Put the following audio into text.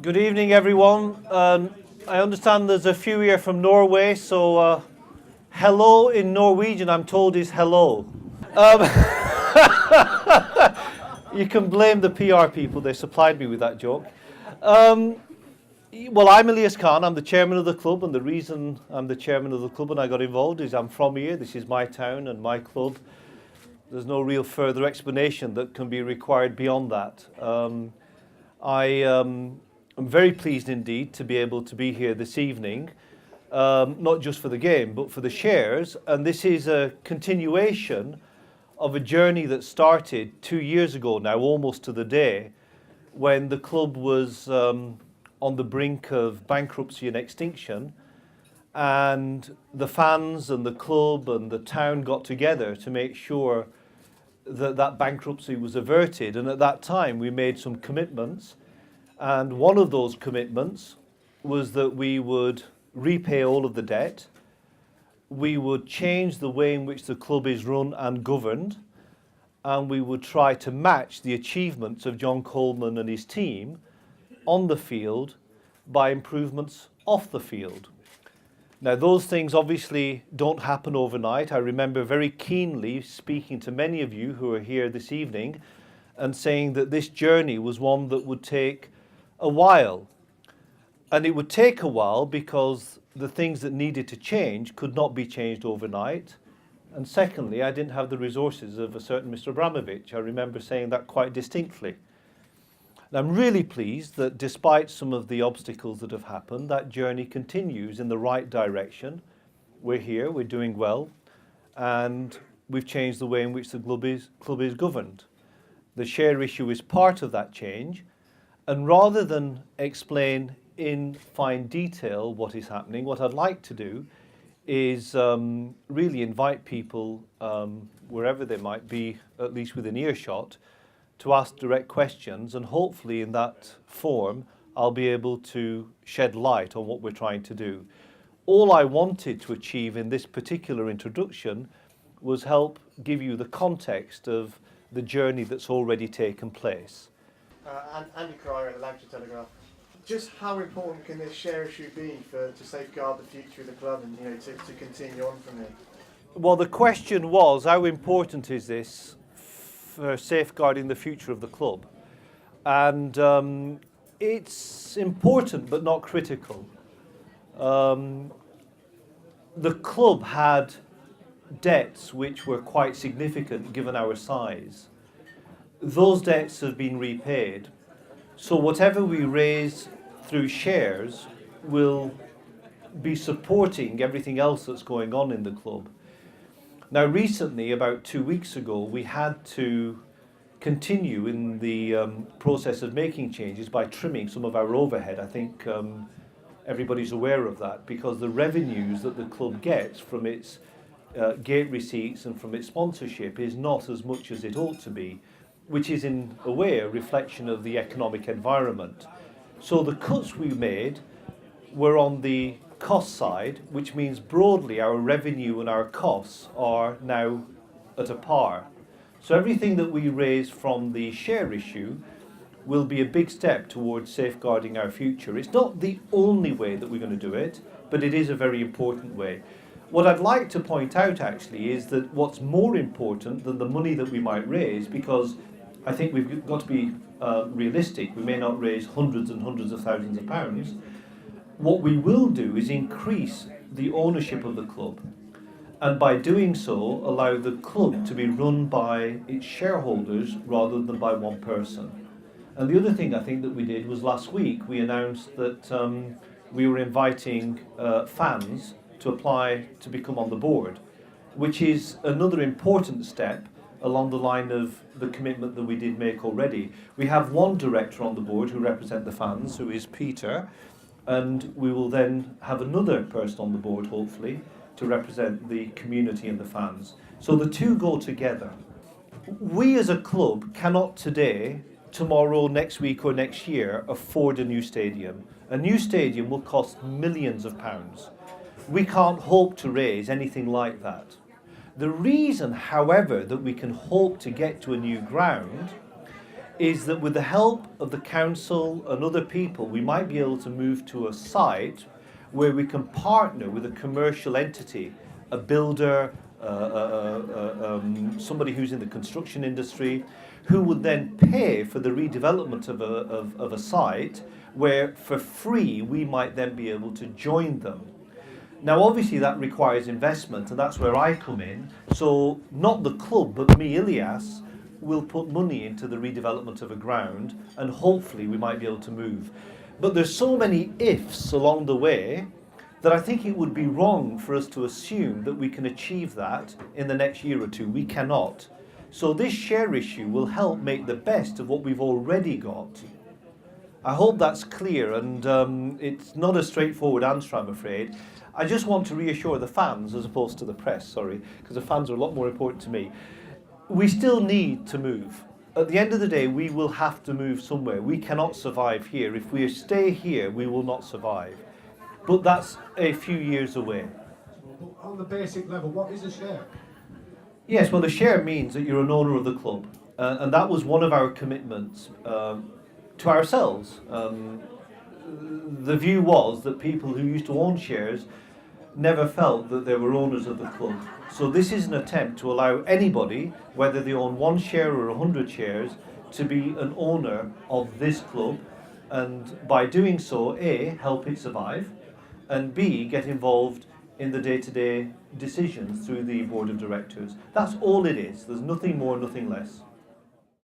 Good evening, everyone. I understand there's a few here from Norway, so hello in Norwegian, I'm told, is hello. You can blame the PR people, they supplied me with that joke. Well, I'm Ilyas, I'm the chairman of the club, and the reason I'm the chairman of the club and I got involved is I'm from here, this is my town and my club. There's no real further explanation that can be required beyond that. I'm very pleased indeed to be able to be here this evening, not just for the game, but for the shares. And this is a continuation of a journey that started 2 years ago now, almost to the day, when the club was on the brink of bankruptcy and extinction. And the fans and the club and the town got together to make sure that that bankruptcy was averted. And at that time, we made some commitments. And one of those commitments was that we would repay all of the debt. We would change the way in which the club is run and governed. And we would try to match the achievements of John Coleman and his team on the field by improvements off the field. Now, those things obviously don't happen overnight. I remember very keenly speaking to many of you who are here this evening and saying that this journey was one that would take a while. And it would take a while because the things that needed to change could not be changed overnight. And secondly, I didn't have the resources of a certain Mr. Abramovich. I remember saying that quite distinctly. And I'm really pleased that despite some of the obstacles that have happened, that journey continues in the right direction. We're here, we're doing well, and we've changed the way in which the club is governed. The share issue is part of that change, and rather than explain in fine detail what is happening, what I'd like to do is really invite people, wherever they might be, at least within earshot, to ask direct questions, and hopefully in that form I'll be able to shed light on what we're trying to do. All I wanted to achieve in this particular introduction was help give you the context of the journey that's already taken place. Andy Cryer at the Lancashire Telegraph. Just how important can this share issue be to safeguard the future of the club and to continue on from here? Well, the question was, how important is this for safeguarding the future of the club? And it's important but not critical. The club had debts which were quite significant given our size. Those debts have been repaid. So whatever we raise through shares will be supporting everything else that's going on in the club. Now recently, about 2 weeks ago, we had to continue in the process of making changes by trimming some of our overhead. I think everybody's aware of that, because the revenues that the club gets from its gate receipts and from its sponsorship is not as much as it ought to be, which is in a way a reflection of the economic environment. So the cuts we made were on the cost side, which means broadly our revenue and our costs are now at a par. So everything that we raise from the share issue will be a big step towards safeguarding our future. It's not the only way that we're going to do it, but it is a very important way. What I'd like to point out actually is that what's more important than the money that we might raise, because I think we've got to be realistic, we may not raise hundreds and hundreds of thousands of pounds. What we will do is increase the ownership of the club, and by doing so allow the club to be run by its shareholders rather than by one person. And the other thing I think that we did was last week we announced that we were inviting fans to apply to become on the board, which is another important step along the line of the commitment that we did make already. We have one director on the board who represents the fans, who is Peter, and we will then have another person on the board, hopefully, to represent the community and the fans. So the two go together. We as a club cannot today, tomorrow, next week or next year afford a new stadium. A new stadium will cost millions of pounds. We can't hope to raise anything like that. The reason, however, that we can hope to get to a new ground is that with the help of the council and other people, we might be able to move to a site where we can partner with a commercial entity, a builder, somebody who's in the construction industry, who would then pay for the redevelopment of a site where for free we might then be able to join them. Now obviously that requires investment, and that's where I come in. So not the club but me, Ilyas, will put money into the redevelopment of a ground, and hopefully we might be able to move. But there's so many ifs along the way that I think it would be wrong for us to assume that we can achieve that in the next year or two. We cannot. So this share issue will help make the best of what we've already got. I hope that's clear, and it's not a straightforward answer, I'm afraid. I just want to reassure the fans, as opposed to the press, sorry, because the fans are a lot more important to me. We still need to move. At the end of the day, we will have to move somewhere. We cannot survive here. If we stay here, we will not survive. But that's a few years away. On the basic level, what is a share? Yes, well, the share means that you're an owner of the club. And that was one of our commitments to ourselves. The view was that people who used to own shares never felt that they were owners of the club. So this is an attempt to allow anybody, whether they own 1 share or 100 shares, to be an owner of this club, and by doing so, A, help it survive, and B, get involved in the day-to-day decisions through the board of directors. That's all it is. There's nothing more, nothing less.